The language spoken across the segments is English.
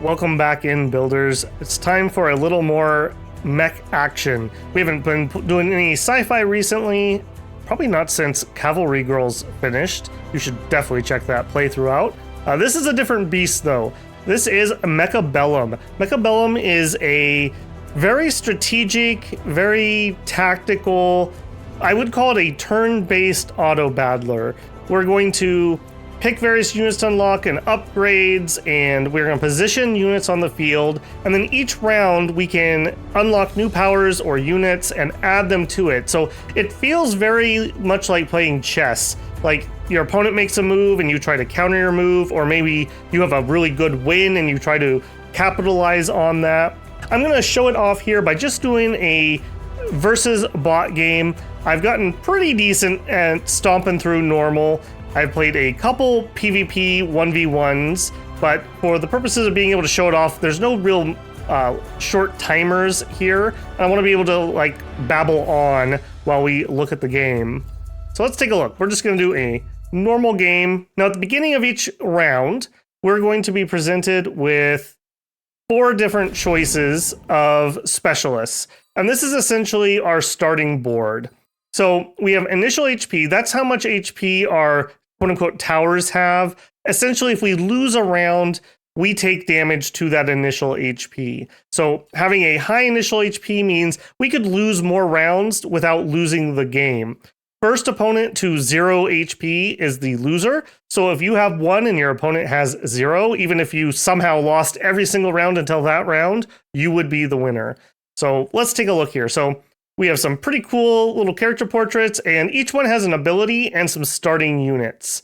Welcome back in, builders. It's time for a little more mech action. We haven't been doing any sci-fi recently, probably not since Cavalry Girls finished. You should definitely check that playthrough out. This is a different beast though. This is Mechabellum. Mechabellum is a very strategic, very tactical, I would call it a turn-based auto battler. We're going to pick various units to unlock and upgrades, and we're going to position units on the field, and then each round we can unlock new powers or units and add them to it. So it feels very much like playing chess. Like your opponent makes a move and you try to counter your move, or maybe you have a really good win and you try to capitalize on that. I'm going to show it off here by just doing a versus bot game. I've gotten pretty decent at stomping through normal. I've played a couple PvP 1v1s, but for the purposes of being able to show it off, there's no real short timers here. I want to be able to like babble on while we look at the game. So let's take a look. We're just going to do a normal game. Now at the beginning of each round, we're going to be presented with 4 different choices of specialists. And this is essentially our starting board. So we have initial HP. That's how much HP our quote-unquote towers have. Essentially, if we lose a round, we take damage to that initial HP. So having a high initial HP means we could lose more rounds without losing the game. First opponent to 0 HP is the loser. So if you have 1 and your opponent has 0, even if you somehow lost every single round until that round, you would be the winner. So let's take a look here. So we have some pretty cool little character portraits, and each one has an ability and some starting units.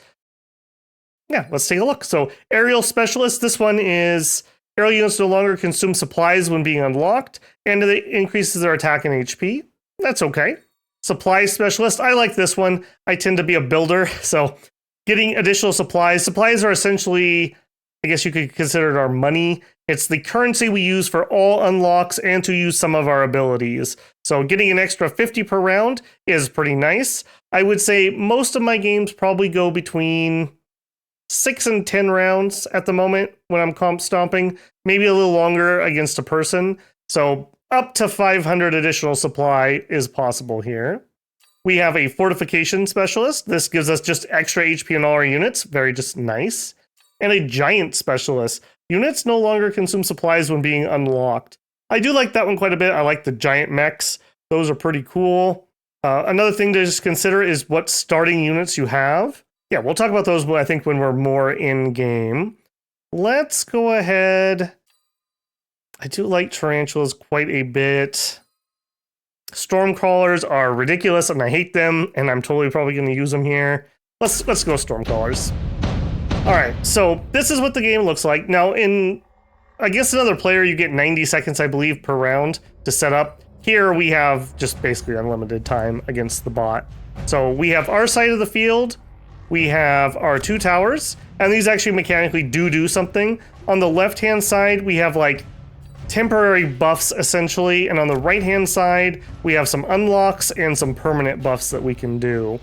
Yeah, let's take a look. So aerial specialist, this one is aerial units no longer consume supplies when being unlocked, and it increases their attack and HP. That's okay. Supply specialist, I like this one. I tend to be a builder, so getting additional supplies. Supplies are essentially, I guess you could consider it our money. It's the currency we use for all unlocks and to use some of our abilities. So getting an extra 50 per round is pretty nice. I would say most of my games probably go between 6 and 10 rounds at the moment when I'm comp stomping, maybe a little longer against a person. So up to 500 additional supply is possible here. We have a fortification specialist. This gives us just extra HP in all our units. Very just nice. And a giant specialist. Units no longer consume supplies when being unlocked. I do like that one quite a bit. I like the giant mechs. Those are pretty cool. Another thing to just consider is what starting units you have. Yeah, we'll talk about those, I think, when we're more in game. Let's go ahead. I do like tarantulas quite a bit. Stormcrawlers are ridiculous and I hate them, and I'm totally probably going to use them here. Let's go Stormcrawlers. All right, so this is what the game looks like. Now, in, I guess, another player, you get 90 seconds, I believe, per round to set up. Here we have just basically unlimited time against the bot. So we have our side of the field, we have our 2 towers, and these actually mechanically do something. On the left-hand side, we have like temporary buffs, essentially, and on the right-hand side, we have some unlocks and some permanent buffs that we can do.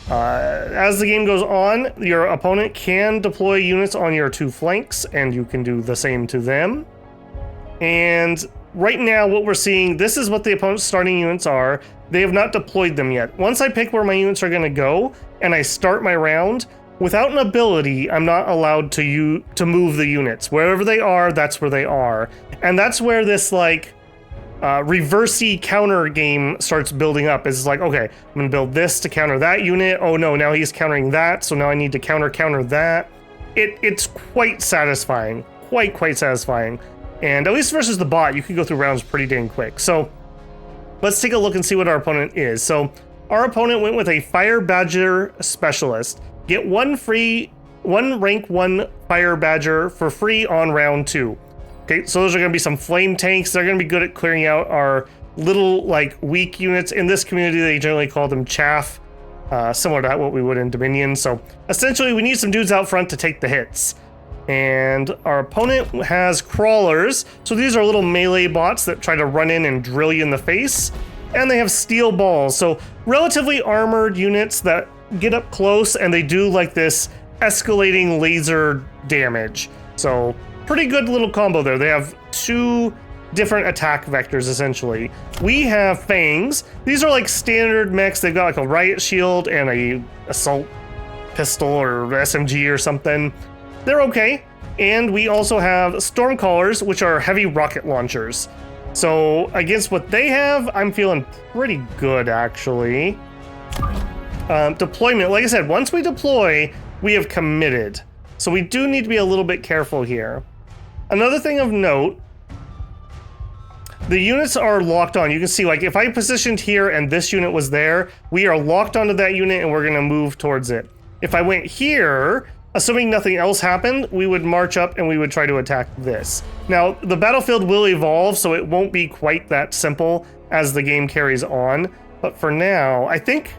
As the game goes on, your opponent can deploy units on your 2 flanks, and you can do the same to them. And right now, what we're seeing, this is what the opponent's starting units are. They have not deployed them yet. Once I pick where my units are going to go, and I start my round, without an ability, I'm not allowed to move the units. Wherever they are, that's where they are. And that's where this, like, reversey counter game starts building up. It's like, okay, I'm gonna build this to counter that unit. Oh no, now he's countering that, so now I need to counter that. It's quite satisfying, quite satisfying. And at least versus the bot, you can go through rounds pretty dang quick. So let's take a look and see what our opponent is. So our opponent went with a Fire Badger Specialist. Get one rank 1 Fire Badger for free on round 2. Okay, so those are going to be some flame tanks. They're going to be good at clearing out our little, like, weak units. In this community, they generally call them chaff, similar to what we would in Dominion. So essentially, we need some dudes out front to take the hits. And our opponent has crawlers. So these are little melee bots that try to run in and drill you in the face. And they have steel balls. So relatively armored units that get up close, and they do like this escalating laser damage. So pretty good little combo there. They have 2 different attack vectors, essentially. We have fangs. These are like standard mechs. They've got like a riot shield and a assault pistol or SMG or something. They're okay. And we also have stormcallers, which are heavy rocket launchers. So against what they have, I'm feeling pretty good, actually. Deployment, like I said, once we deploy, we have committed. So we do need to be a little bit careful here. Another thing of note, the units are locked on. You can see, like, if I positioned here and this unit was there, we are locked onto that unit and we're going to move towards it. If I went here, assuming nothing else happened, we would march up and we would try to attack this. Now, the battlefield will evolve, so it won't be quite that simple as the game carries on. But for now, I think,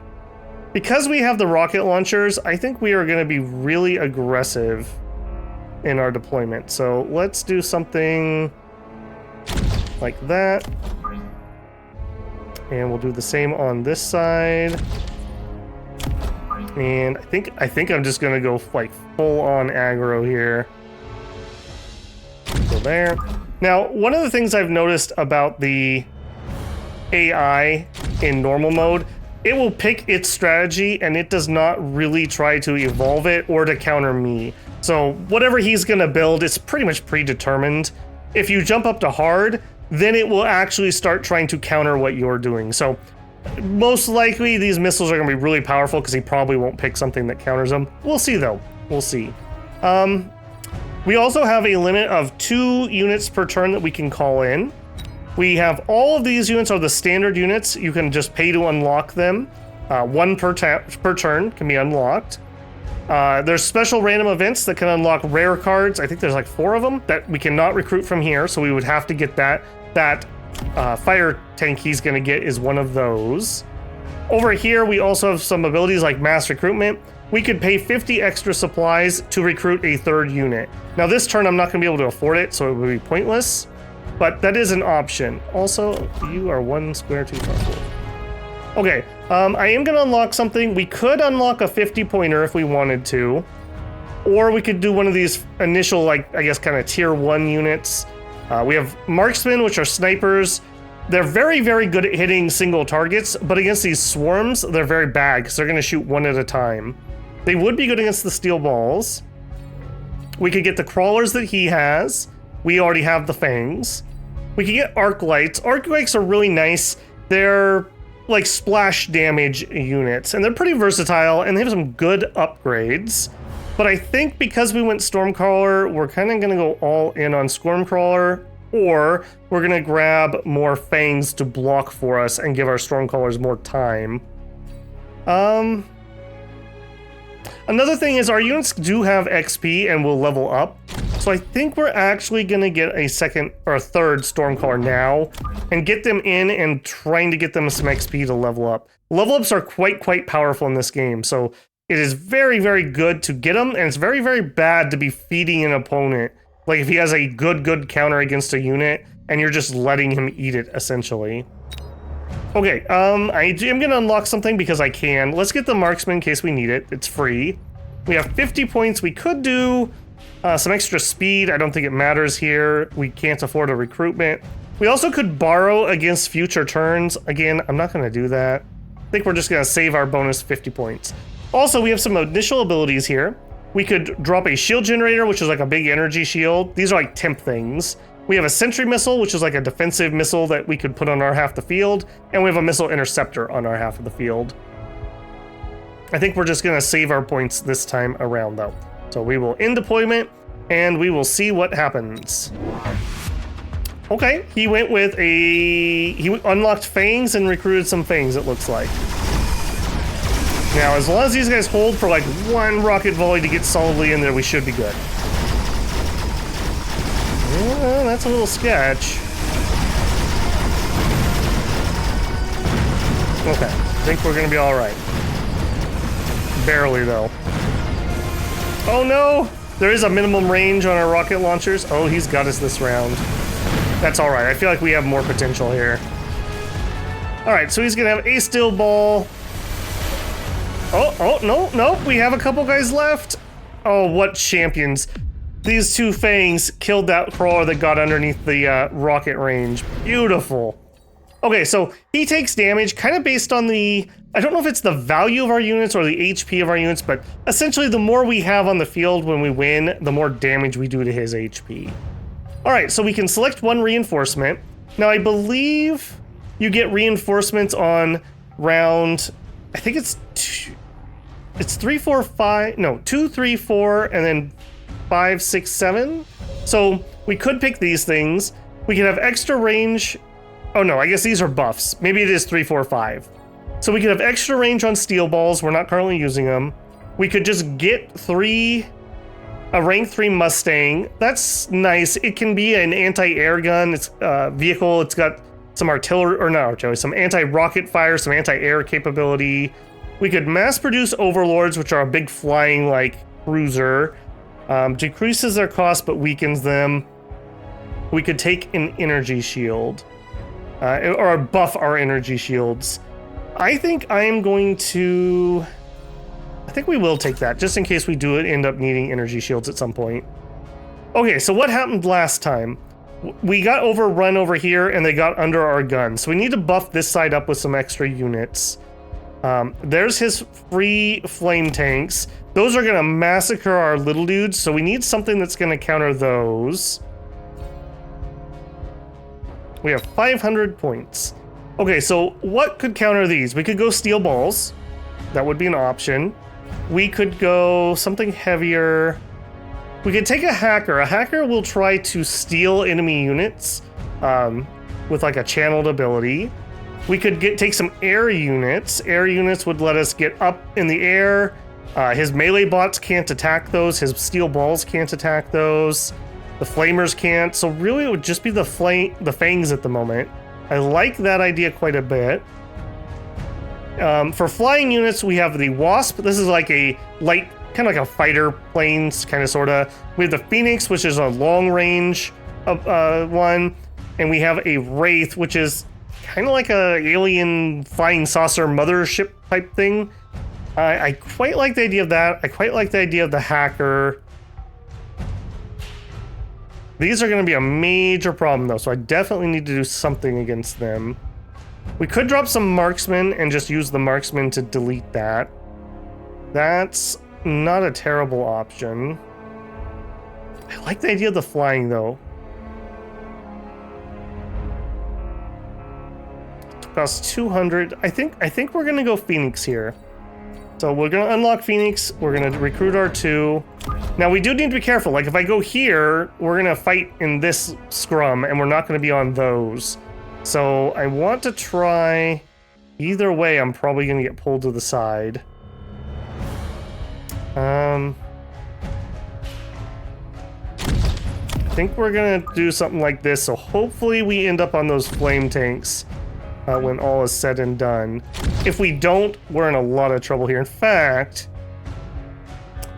because we have the rocket launchers, I think we are going to be really aggressive in our deployment. So let's do something like that. And we'll do the same on this side. And I think I'm just gonna go like full on aggro here. So there. Now, one of the things I've noticed about the AI in normal mode, it will pick its strategy and it does not really try to evolve it or to counter me. So whatever he's gonna build, it's pretty much predetermined. If you jump up to hard, then it will actually start trying to counter what you're doing. So most likely these missiles are going to be really powerful because he probably won't pick something that counters them. We'll see though. We'll see. We also have a limit of 2 units per turn that we can call in. We have all of these units are the standard units. You can just pay to unlock them. 1 per turn can be unlocked. There's special random events that can unlock rare cards. I think there's like 4 of them that we cannot recruit from here, so we would have to get that. That fire tank he's going to get is one of those. Over here, we also have some abilities like mass recruitment. We could pay 50 extra supplies to recruit a 3rd unit. Now this turn, I'm not going to be able to afford it, so it would be pointless, but that is an option. Also, you are 1 square too far forward. Okay, I am going to unlock something. We could unlock a 50-pointer if we wanted to, or we could do one of these initial, like, I guess, kind of tier 1 units. We have marksmen, which are snipers. They're very, very good at hitting single targets, but against these swarms, they're very bad because they're going to shoot 1 at a time. They would be good against the steel balls. We could get the crawlers that he has. We already have the fangs. We could get arc lights. Arc lights are really nice. They're like splash damage units, and they're pretty versatile, and they have some good upgrades. But I think because we went Stormcrawler, we're kind of going to go all in on Stormcrawler, or we're going to grab more fangs to block for us and give our Stormcrawlers more time. Another thing is our units do have XP and will level up. So I think we're actually going to get a 2nd or a 3rd Stormcrawler now and get them in and trying to get them some XP to level up. Level ups are quite powerful in this game. So it is very, very good to get them, and it's very, very bad to be feeding an opponent. Like if he has a good counter against a unit and you're just letting him eat it, essentially. Okay, I am going to unlock something because I can. Let's get the marksman in case we need it. It's free. We have 50 points. We could do some extra speed. I don't think it matters here. We can't afford a recruitment. We also could borrow against future turns. Again, I'm not going to do that. I think we're just going to save our bonus 50 points. Also, we have some initial abilities here. We could drop a shield generator, which is like a big energy shield. These are like temp things. We have a sentry missile, which is like a defensive missile that we could put on our half the field. And we have a missile interceptor on our half of the field. I think we're just going to save our points this time around, though. So we will end deployment, and we will see what happens. Okay, he went with he unlocked fangs and recruited some fangs, it looks like. Now, as long as these guys hold for like 1 rocket volley to get solidly in there, we should be good. Well, that's a little sketch. Okay, I think we're gonna be all right. Barely, though. Oh no! There is a minimum range on our rocket launchers. Oh, he's got us this round. That's all right. I feel like we have more potential here. All right, so he's gonna have a steel ball. Oh, no, we have a couple guys left. Oh, what champions. these two fangs killed that crawler that got underneath the rocket range. Beautiful. Okay, so he takes damage kind of based on the, I don't know if it's the value of our units or the HP of our units, but essentially the more we have on the field when we win, the more damage we do to his HP. All right, so we can select one reinforcement. Now I believe you get reinforcements on round, I think it's 3, 4, 5, no, 2, 3, 4, and then 5, 6, 7. So we could pick these things. We could have extra range. Oh no, I guess these are buffs. Maybe it is 3, 4, 5. So we could have extra range on steel balls. We're not currently using them. We could just get a rank 3 Mustang. That's nice. It can be an anti-air gun. It's a vehicle. It's got some artillery, or not artillery, some anti-rocket fire, some anti-air capability. We could mass produce overlords, which are a big flying like cruiser. Decreases their cost but weakens them. We could take an energy shield. Or buff our energy shields. I think I am going to... I think we will take that, just in case we do end up needing energy shields at some point. Okay, so what happened last time? We got overrun over here, and they got under our guns. So we need to buff this side up with some extra units. There's his free flame tanks. Those are going to massacre our little dudes, so we need something that's going to counter those. We have 500 points. Okay, so what could counter these? We could go steel balls. That would be an option. We could go something heavier. We could take a hacker. A hacker will try to steal enemy units with like a channeled ability. We could take some air units. Air units would let us get up in the air. His melee bots can't attack those. His steel balls can't attack those. The flamers can't, so really it would just be the fangs at the moment. I like that idea quite a bit. For flying units, we have the Wasp. This is like a light, kind of like a fighter planes, kind of, sort of. We have the Phoenix, which is a long range one. And we have a Wraith, which is kind of like a alien flying saucer mothership type thing. I quite like the idea of that. I quite like the idea of the hacker. These are going to be a major problem, though, so I definitely need to do something against them. We could drop some marksmen and just use the marksmen to delete that. That's not a terrible option. I like the idea of the flying, though. It costs 200. I think we're going to go Phoenix here. So we're going to unlock Phoenix. We're going to recruit R2. Now, we do need to be careful. Like, if I go here, we're going to fight in this scrum, and we're not going to be on those. So I want to try... Either way, I'm probably going to get pulled to the side. I think we're going to do something like this, so hopefully we end up on those flame tanks when all is said and done. If we don't, we're in a lot of trouble here. In fact...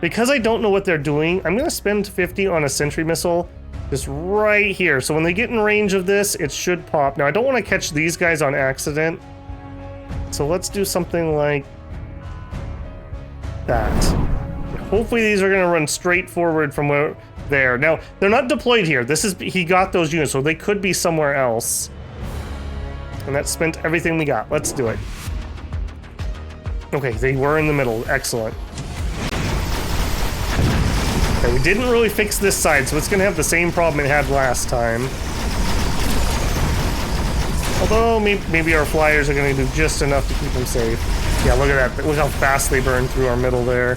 Because I don't know what they're doing, I'm going to spend 50 on a sentry missile just right here. So when they get in range of this, it should pop. Now, I don't want to catch these guys on accident. So let's do something like that. Hopefully these are going to run straight forward from where there. Now, they're not deployed here. He got those units, so they could be somewhere else. And that spent everything we got. Let's do it. Okay, they were in the middle. Excellent. Okay, we didn't really fix this side, so it's going to have the same problem it had last time. Although, maybe our flyers are going to do just enough to keep them safe. Yeah, look at that. Look how fast they burn through our middle there.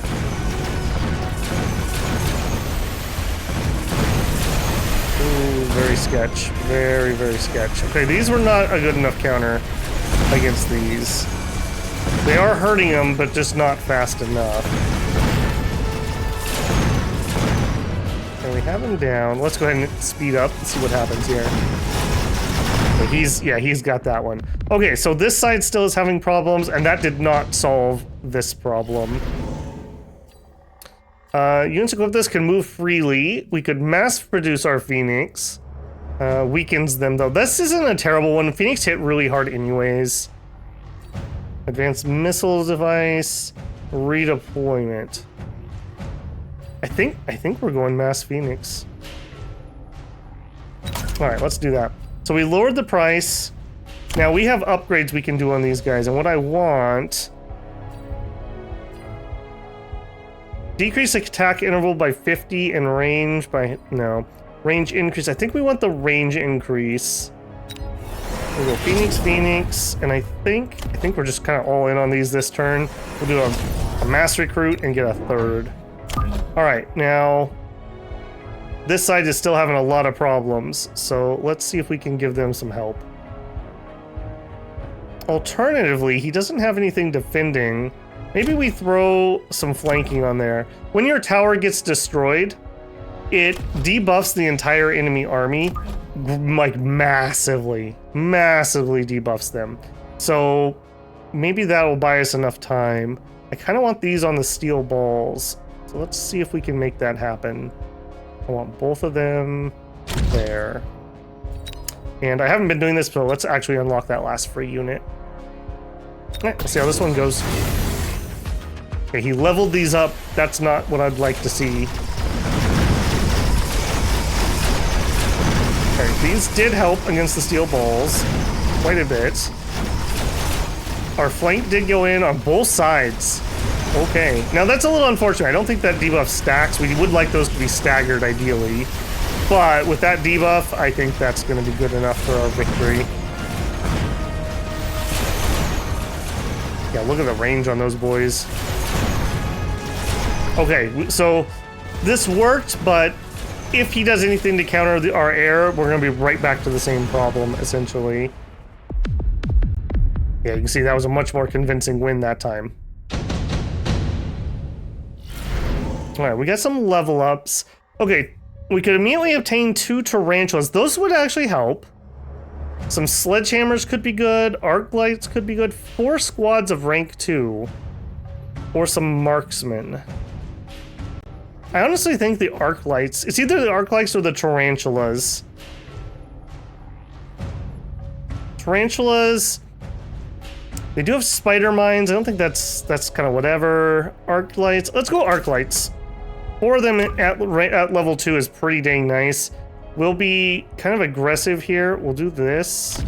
Ooh, very sketch. Very, very sketch. Okay, these were not a good enough counter against these. They are hurting them, but just not fast enough. And we have him down. Let's go ahead and speed up and see what happens here. He's got that one. Okay, so this side still is having problems, and that did not solve this problem. Units equipped with this can move freely. We could mass produce our Phoenix. Weakens them, though. This isn't a terrible one. Phoenix hit really hard anyways. Advanced missile device. Redeployment. I think we're going Mass Phoenix. All right, let's do that. So we lowered the price. Now we have upgrades we can do on these guys, and what I want... Decrease attack interval by 50 and range by... No. Range increase. I think we want the range increase. We'll go Phoenix, Phoenix, and I think we're just kind of all in on these this turn. We'll do a mass recruit and get a third. All right, now this side is still having a lot of problems, so let's see if we can give them some help. Alternatively, he doesn't have anything defending. Maybe we throw some flanking on there. When your tower gets destroyed, it debuffs the entire enemy army, like massively debuffs them. So maybe that will buy us enough time. I kind of want these on the steel balls. So let's see if we can make that happen. I want both of them there. And I haven't been doing this, so let's actually unlock that last free unit. Let's see how this one goes. Okay, he leveled these up. That's not what I'd like to see. Okay, these did help against the steel balls quite a bit. Our flank did go in on both sides. Okay, now that's a little unfortunate. I don't think that debuff stacks. We would like those to be staggered ideally. But with that debuff, I think that's going to be good enough for our victory. Yeah, look at the range on those boys. Okay, so this worked, but if he does anything to counter our air, we're going to be right back to the same problem, essentially. Yeah, you can see that was a much more convincing win that time. Alright, we got some level ups. Okay, we could immediately obtain 2 tarantulas. Those would actually help. Some sledgehammers could be good. Arc lights could be good. 4 squads of rank 2. Or some marksmen. I honestly think the arc lights... It's either the arc lights or the tarantulas. Tarantulas... They do have spider mines. I don't think that's kind of whatever. Arc lights. Let's go arc lights. 4 of them at level 2 is pretty dang nice. We'll be kind of aggressive here. We'll do this.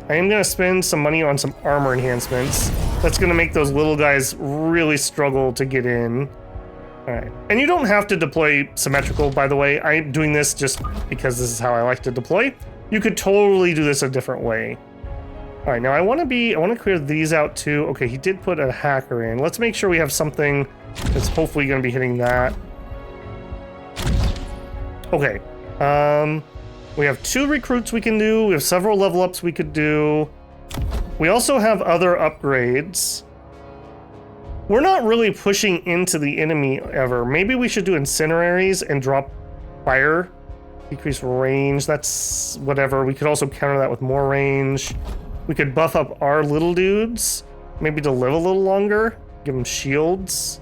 I am going to spend some money on some armor enhancements. That's going to make those little guys really struggle to get in. Alright. And you don't have to deploy symmetrical, by the way. I'm doing this just because this is how I like to deploy. You could totally do this a different way. Alright, now I want to clear these out too. Okay, he did put a hacker in. Let's make sure we have something that's hopefully going to be hitting that. Okay. We have 2 recruits we can do. We have several level ups we could do. We also have other upgrades. We're not really pushing into the enemy ever. Maybe we should do incendiaries and drop fire. Decrease range. That's whatever. We could also counter that with more range. We could buff up our little dudes. Maybe to live a little longer. Give them shields.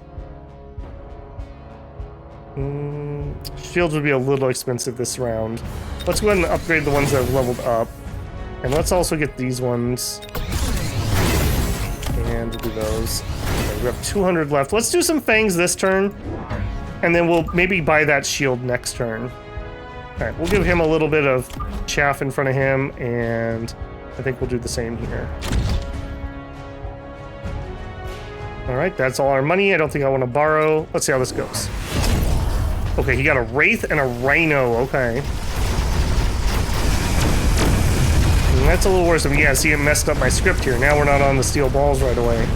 Shields would be a little expensive this round. Let's go ahead and upgrade the ones that have leveled up. And let's also get these ones. And we'll do those. Okay, we have 200 left. Let's do some fangs this turn. And then we'll maybe buy that shield next turn. Alright, we'll give him a little bit of chaff in front of him. And I think we'll do the same here. Alright, that's all our money. I don't think I want to borrow. Let's see how this goes. Okay, he got a Wraith and a Rhino. Okay. And that's a little worse. Yeah, see, it messed up my script here. Now we're not on the steel balls right away.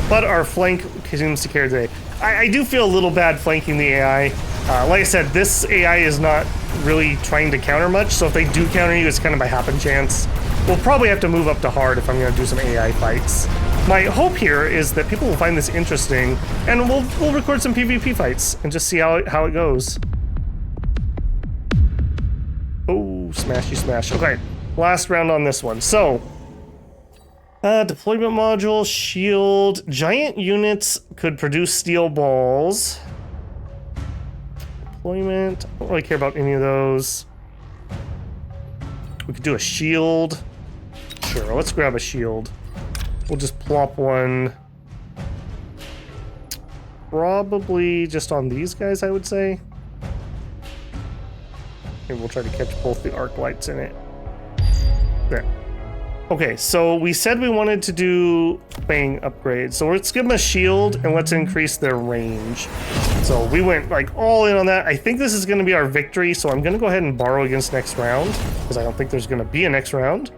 But our flank seems to carry the day. I do feel a little bad flanking the AI. Like I said, this AI is not really trying to counter much, so if they do counter you, it's kind of by happen chance. We'll probably have to move up to hard if I'm going to do some AI fights. My hope here is that people will find this interesting, and we'll record some PvP fights and just see how it goes. Oh, smashy smash. Okay, last round on this one. So, deployment module, shield, giant units could produce steel balls. Deployment, I don't really care about any of those. We could do a shield. Sure, let's grab a shield. We'll just plop one. probably just on these guys, I would say. Maybe we'll try to catch both the arc lights in it. There. Okay, so we said we wanted to do Fang upgrades. So let's give them a shield and let's increase their range. So we went like all in on that. I think this is going to be our victory, so I'm going to go ahead and borrow against next round because I don't think there's going to be a next round.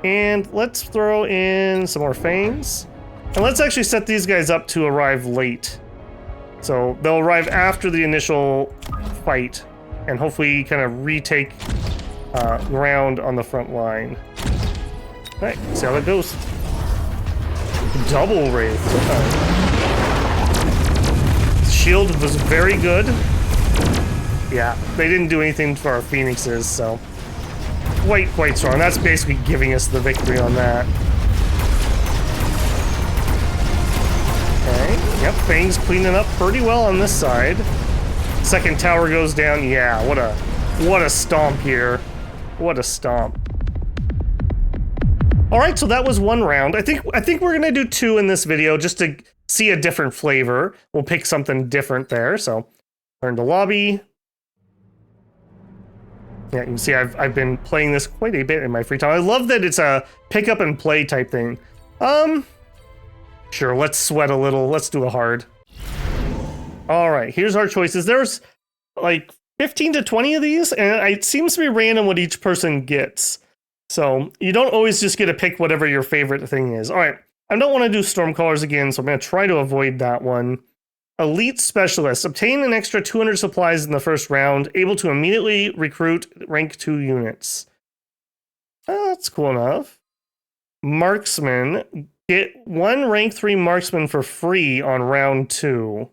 And let's throw in some more Fangs. And let's actually set these guys up to arrive late. So they'll arrive after the initial fight and hopefully kind of retake ground on the front line. All right, see how that goes. Double Wraith. Shield was very good. Yeah, they didn't do anything for our Phoenixes, so quite strong. That's basically giving us the victory on that. Okay, yep, Fang's cleaning up pretty well on this side. Second tower goes down. Yeah, what a stomp here. What a stomp. All right, so that was one round. I think we're gonna do two in this video just to see a different flavor. We'll pick something different there. So, turn to lobby. Yeah, you can see I've been playing this quite a bit in my free time. I love that it's a pick up and play type thing. Sure, let's sweat a little. Let's do a hard. All right, here's our choices. There's like 15 to 20 of these, and it seems to be random what each person gets. So you don't always just get to pick whatever your favorite thing is. All right, I don't want to do Stormcallers again, so I'm going to try to avoid that one. Elite Specialist. Obtain an extra 200 supplies in the first round. Able to immediately recruit rank 2 units. That's cool enough. Marksman. Get 1 rank 3 marksman for free on round 2.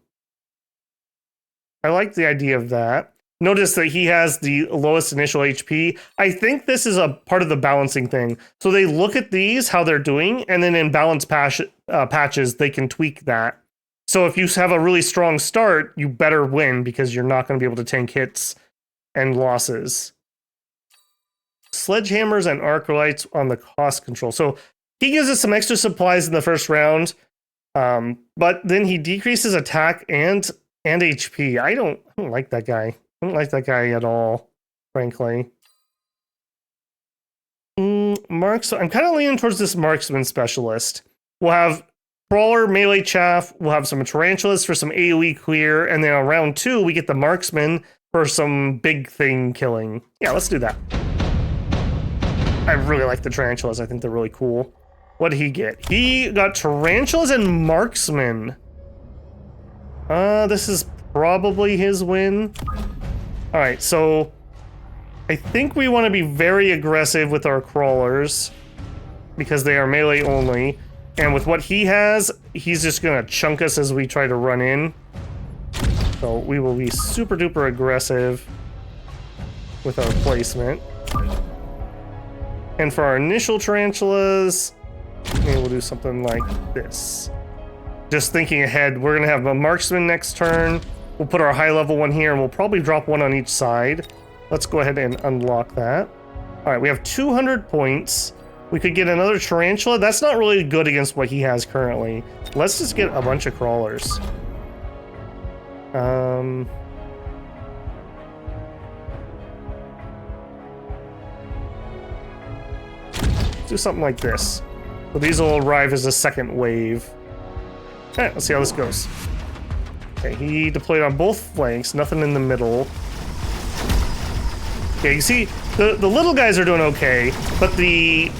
I like the idea of that. Notice that he has the lowest initial HP. I think this is a part of the balancing thing. So they look at these, how they're doing, and then in balance patches, they can tweak that. So if you have a really strong start, you better win because you're not going to be able to tank hits and losses. Sledgehammers and arc lights on the cost control. So he gives us some extra supplies in the first round, but then he decreases attack and HP. I don't like that guy. I don't like that guy at all, frankly. I'm kind of leaning towards this marksman specialist. We'll have crawler, melee chaff. We'll have some tarantulas for some AoE clear, and then on round 2 we get the marksman for some big thing killing. Yeah, let's do that. I really like the tarantulas. I think they're really cool. What did he get? He got tarantulas and marksman. This is probably his win. All right, so I think we want to be very aggressive with our crawlers because they are melee only. And with what he has, he's just going to chunk us as we try to run in. So we will be super duper aggressive with our placement. And for our initial tarantulas, maybe we'll do something like this. Just thinking ahead, we're going to have a marksman next turn. We'll put our high level one here and we'll probably drop one on each side. Let's go ahead and unlock that. All right, we have 200 points. We could get another tarantula. That's not really good against what he has currently. Let's just get a bunch of crawlers. Do something like this. So these will arrive as a second wave. All right, let's see how this goes. Okay, he deployed on both flanks, nothing in the middle. Okay, you see, the little guys are doing okay, but the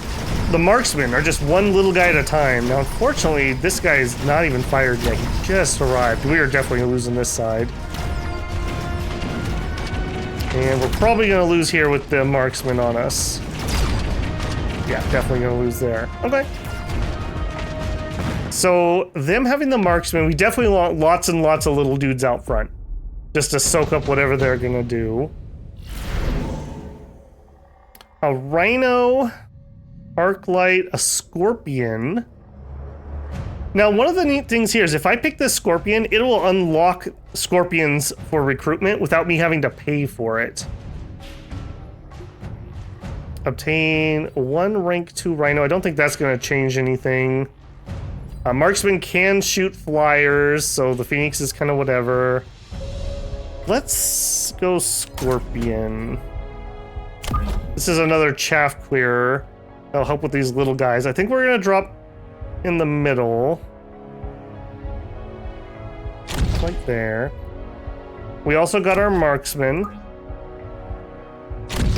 marksmen are just one little guy at a time. Now, unfortunately, this guy is not even fired yet. He just arrived. We are definitely losing this side. And we're probably going to lose here with the marksman on us. Yeah, definitely going to lose there. Okay. So, them having the marksman, we definitely want lots and lots of little dudes out front. Just to soak up whatever they're going to do. A rhino, arc light, a scorpion. Now, one of the neat things here is if I pick this scorpion, it will unlock scorpions for recruitment without me having to pay for it. Obtain 1 rank 2 rhino. I don't think that's going to change anything. Marksman can shoot flyers, so the Phoenix is kind of whatever. Let's go Scorpion. This is another chaff clearer. That'll help with these little guys. I think we're gonna drop in the middle. Like there. We also got our Marksman.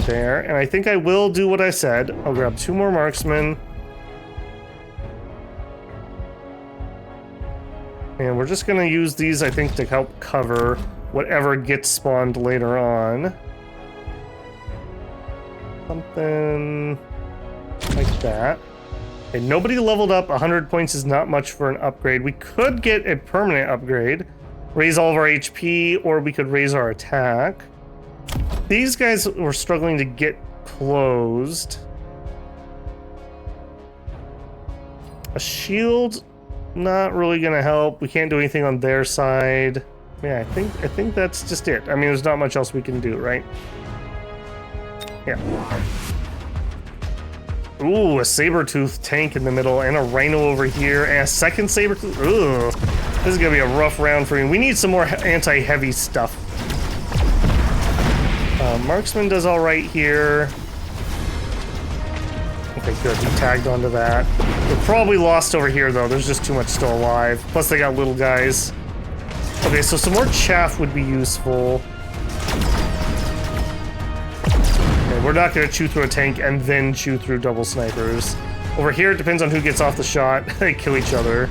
There, and I think I will do what I said. I'll grab 2 more Marksmen. And we're just gonna use these, I think, to help cover whatever gets spawned later on. Something like that. Okay, nobody leveled up. 100 points is not much for an upgrade. We could get a permanent upgrade. Raise all of our HP, or we could raise our attack. These guys were struggling to get closed. A shield, not really gonna help. We can't do anything on their side. Yeah, I think that's just it. I mean, there's not much else we can do, right? Yeah. Ooh, a saber-tooth tank in the middle, and a rhino over here, and a second saber-tooth. Ooh, this is gonna be a rough round for me. We need some more anti-heavy stuff. Marksman does all right here. Okay, good. He tagged onto that. We're probably lost over here, though. There's just too much still alive. Plus, they got little guys. Okay, so some more chaff would be useful. Okay, we're not going to chew through a tank and then chew through double snipers. Over here, it depends on who gets off the shot. They kill each other.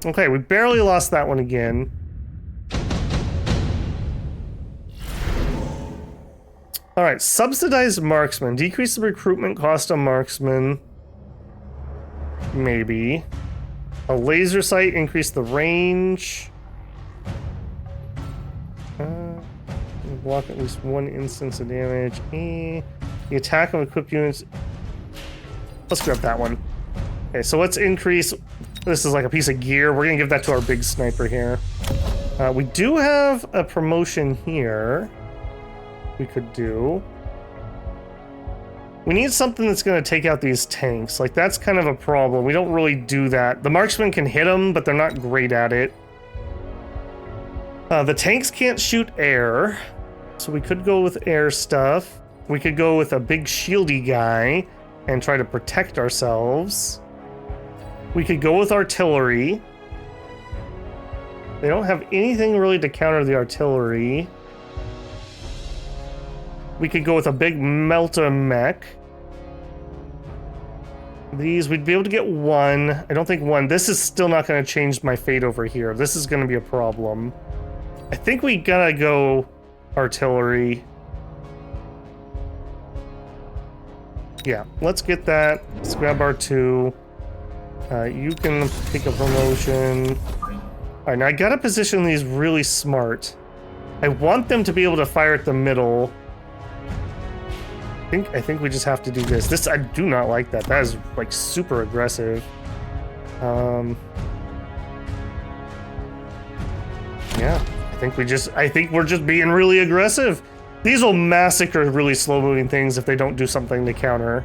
Okay, we barely lost that one again. Alright, subsidized marksman. Decrease the recruitment cost of marksman. Maybe. A laser sight, increase the range. Block at least 1 instance of damage. The attack of equipped units. Let's grab that one. Okay, so let's increase. This is like a piece of gear. We're gonna give that to our big sniper here. We do have a promotion here. We could do. We need something that's going to take out these tanks. Like, that's kind of a problem. We don't really do that. The marksmen can hit them, but they're not great at it. The tanks can't shoot air, so we could go with air stuff. We could go with a big shieldy guy and try to protect ourselves. We could go with artillery. They don't have anything really to counter the artillery. We could go with a big melta mech. These, we'd be able to get 1. I don't think 1. This is still not going to change my fate over here. This is going to be a problem. I think we gotta go artillery. Yeah, let's get that. Let's grab our 2. You can take a promotion. Alright, now I gotta position these really smart. I want them to be able to fire at the middle. I think we just have to do this. This, I do not like that. That is, like, super aggressive. Yeah, I think we're just being really aggressive. These will massacre really slow-moving things if they don't do something to counter.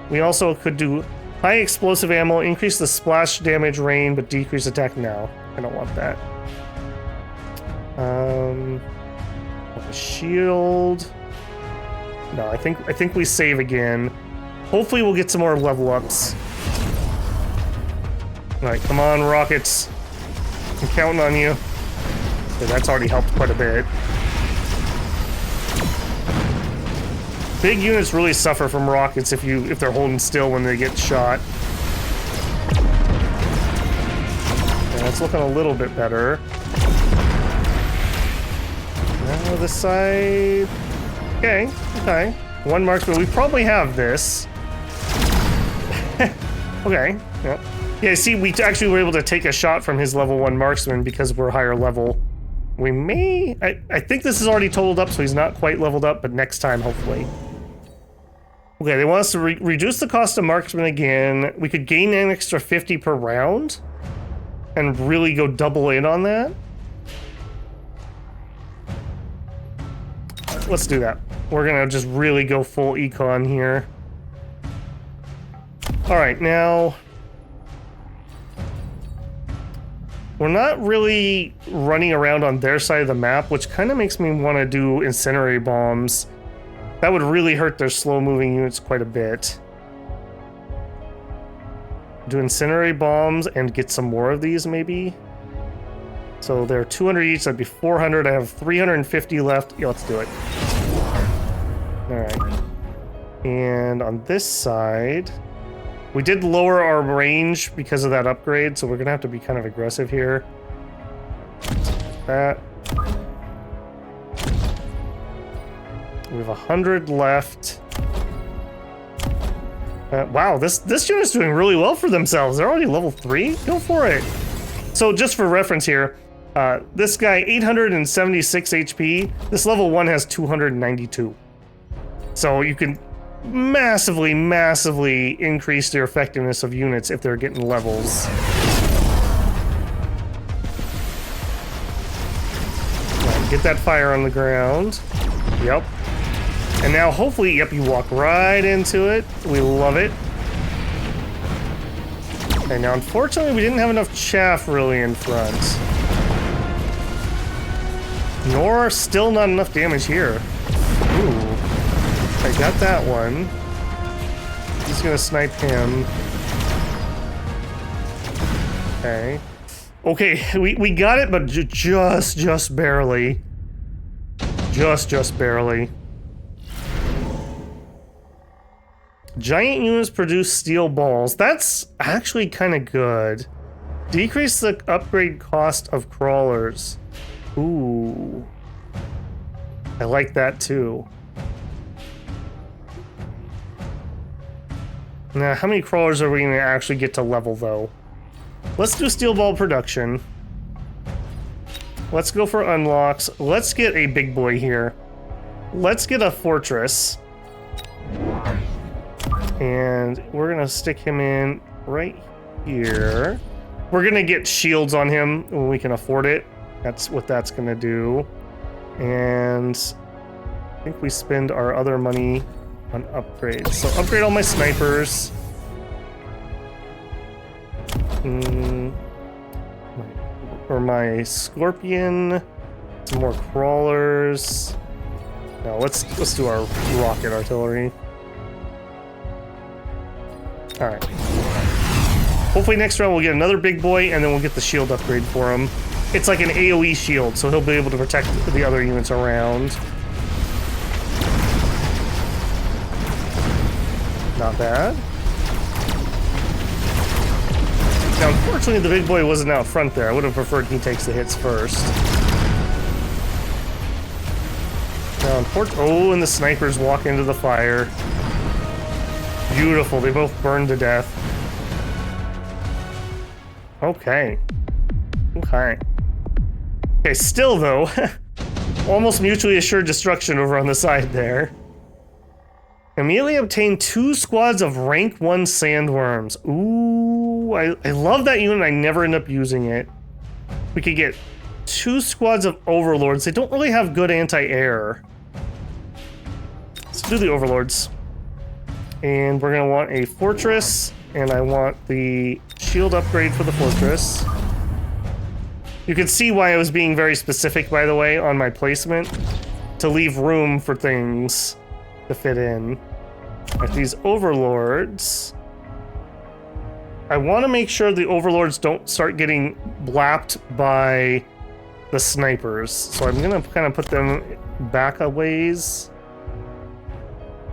We also could do high explosive ammo, increase the splash damage rain, but decrease attack. No, I don't want that. A shield. No, I think we save again. Hopefully we'll get some more level ups. Alright, come on, rockets. I'm counting on you. Okay, that's already helped quite a bit. Big units really suffer from rockets if they're holding still when they get shot. Okay, that's looking a little bit better. Now this side. Okay, okay. 1 marksman. We probably have this. Okay, yeah. Yeah, see, we actually were able to take a shot from his level 1 marksman because we're higher level. We may... I think this is already totaled up, so he's not quite leveled up, but next time, hopefully. Okay, they want us to reduce the cost of marksman again. We could gain an extra 50 per round and really go double in on that. Let's do that. We're gonna just really go full econ here. Alright, now... We're not really running around on their side of the map, which kind of makes me want to do incendiary bombs. That would really hurt their slow-moving units quite a bit. Do incendiary bombs and get some more of these, maybe? So they're 200 each, that'd be 400. I have 350 left. Yeah, let's do it. Alright. And on this side, we did lower our range because of that upgrade, so we're gonna have to be kind of aggressive here. That. We have 100 left. Wow, this unit's doing really well for themselves. They're already level 3? Go for it. So just for reference here, this guy, 876 HP. This level 1 has 292. So you can massively, massively increase their effectiveness of units if they're getting levels. Right, get that fire on the ground. Yep. And now hopefully, yep, you walk right into it. We love it. Okay, now unfortunately we didn't have enough chaff really in front. Nor still not enough damage here. Ooh. I got that one. He's gonna snipe him. Okay. Okay, we got it, but just barely. Just barely. Giant units produce steel balls. That's actually kind of good. Decrease the upgrade cost of crawlers. Ooh. I like that too. Now, how many crawlers are we going to actually get to level, though? Let's do steel ball production. Let's go for unlocks. Let's get a big boy here. Let's get a fortress. And we're going to stick him in right here. We're going to get shields on him when we can afford it. That's what that's going to do. And I think we spend our other money on upgrades. So upgrade all my snipers. Or my scorpion. Some more crawlers. No, let's do our rocket artillery. Alright. Hopefully next round we'll get another big boy and then we'll get the shield upgrade for him. It's like an AoE shield, so he'll be able to protect the other units around. Not bad. Now, unfortunately, the big boy wasn't out front there. I would have preferred he takes the hits first. Now, oh, and the snipers walk into the fire. Beautiful. They both burned to death. Okay. Okay. Okay, still, though, almost mutually assured destruction over on the side there. Immediately obtain 2 squads of rank 1 sandworms. Ooh, I love that unit. I never end up using it. We could get 2 squads of overlords. They don't really have good anti-air. Let's do the overlords. And we're going to want a fortress. And I want the shield upgrade for the fortress. You can see why I was being very specific, by the way, on my placement. To leave room for things to fit in. Like these overlords, I want to make sure the overlords don't start getting blapped by the snipers. So I'm going to kind of put them back a ways.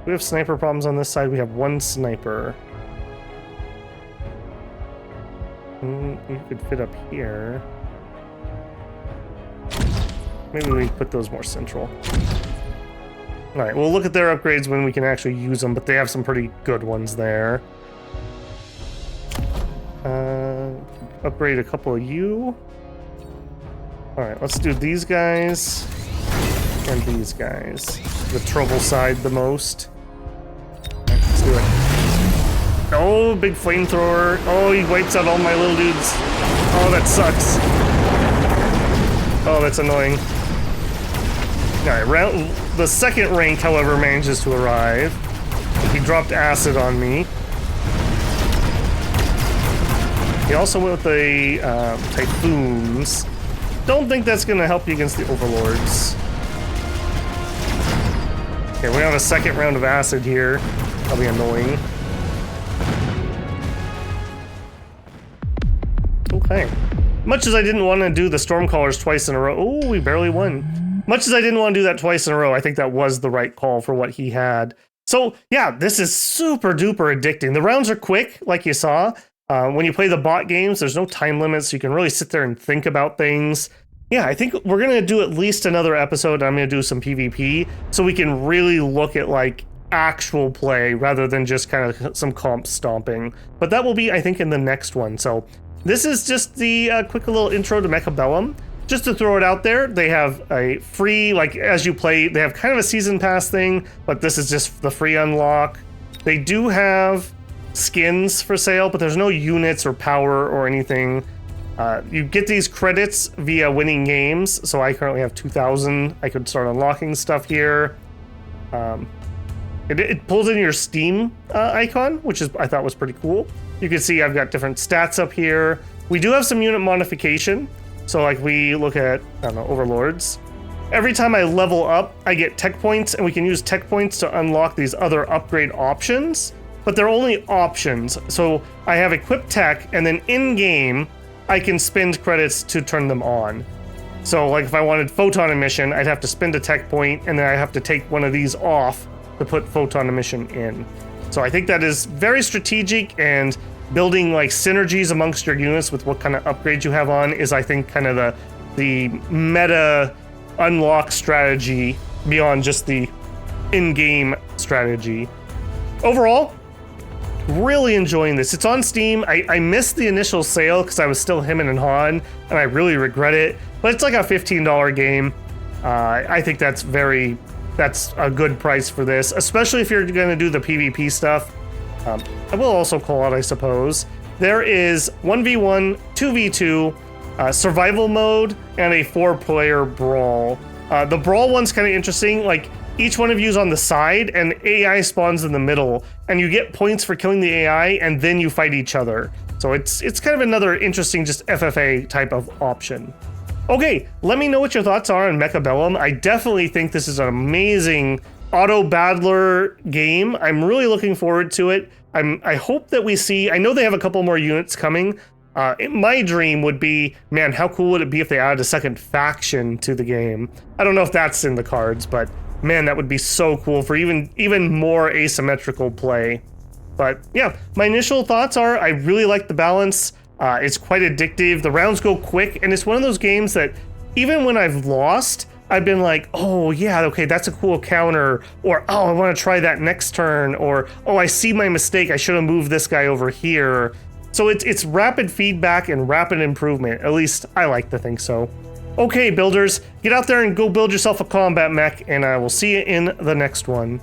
We have sniper problems on this side. We have 1 sniper. You could fit up here. Maybe we put those more central. Alright, we'll look at their upgrades when we can actually use them, but they have some pretty good ones there. Upgrade a couple of you. Alright, let's do these guys and these guys. The trouble side the most. Let's do it. Oh, big flamethrower. Oh, he wipes out all my little dudes. Oh, that sucks. Oh, that's annoying. Alright, the second rank, however, manages to arrive. He dropped acid on me. He also went with the Typhoons. Don't think that's going to help you against the Overlords. Okay, we have a second round of acid here. That'll be annoying. Okay. Much as I didn't want to do the Stormcallers twice in a row. Oh, we barely won. Much as I didn't want to do that twice in a row, I think that was the right call for what he had. So, yeah, this is super duper addicting. The rounds are quick, like you saw. When you play the bot games, there's no time limits, so you can really sit there and think about things. Yeah, I think we're going to do at least another episode. I'm going to do some PvP, so we can really look at, like, actual play rather than just kind of some comp stomping. But that will be, I think, in the next one. So this is just the quick little intro to Mechabellum. Just to throw it out there, they have a free, like, as you play, they have kind of a season pass thing, but this is just the free unlock. They do have skins for sale, but there's no units or power or anything. You get these credits via winning games, so I currently have 2,000. I could start unlocking stuff here. It pulls in your Steam icon, which is I thought was pretty cool. You can see I've got different stats up here. We do have some unit modification. So like we look at, I don't know, Overlords. Every time I level up, I get tech points, and we can use tech points to unlock these other upgrade options, but they're only options. So I have equipped tech, and then in-game, I can spend credits to turn them on. So like if I wanted photon emission, I'd have to spend a tech point, and then I have to take one of these off to put photon emission in. So I think that is very strategic, and building like synergies amongst your units with what kind of upgrades you have on is, I think, kind of the meta unlock strategy beyond just the in-game strategy. Overall, really enjoying this. It's on Steam. I missed the initial sale because I was still hemming and hawing, and I really regret it. But it's like a $15 game. I think that's a good price for this, especially if you're going to do the PvP stuff. I will also call out, I suppose, there is 1v1, 2v2, survival mode, and a 4-player brawl. The brawl one's kind of interesting. Like, each one of you is on the side, and AI spawns in the middle, and you get points for killing the AI, and then you fight each other. So it's kind of another interesting, just FFA type of option. Okay, let me know what your thoughts are on Mechabellum. I definitely think this is an amazing auto battler game. I'm really looking forward to it. I hope that we see, I know they have a couple more units coming. My dream would be, man, how cool would it be if they added a second faction to the game? I don't know if that's in the cards, but man, that would be so cool for even more asymmetrical play. But yeah, my initial thoughts are I really like the balance. It's quite addictive. The rounds go quick, and it's one of those games that even when I've lost, I've been like, oh yeah, okay, that's a cool counter, or oh, I want to try that next turn, or oh, I see my mistake, I should have moved this guy over here. So it's rapid feedback and rapid improvement. At least I like to think so. Okay, builders, get out there and go build yourself a combat mech, and I will see you in the next one.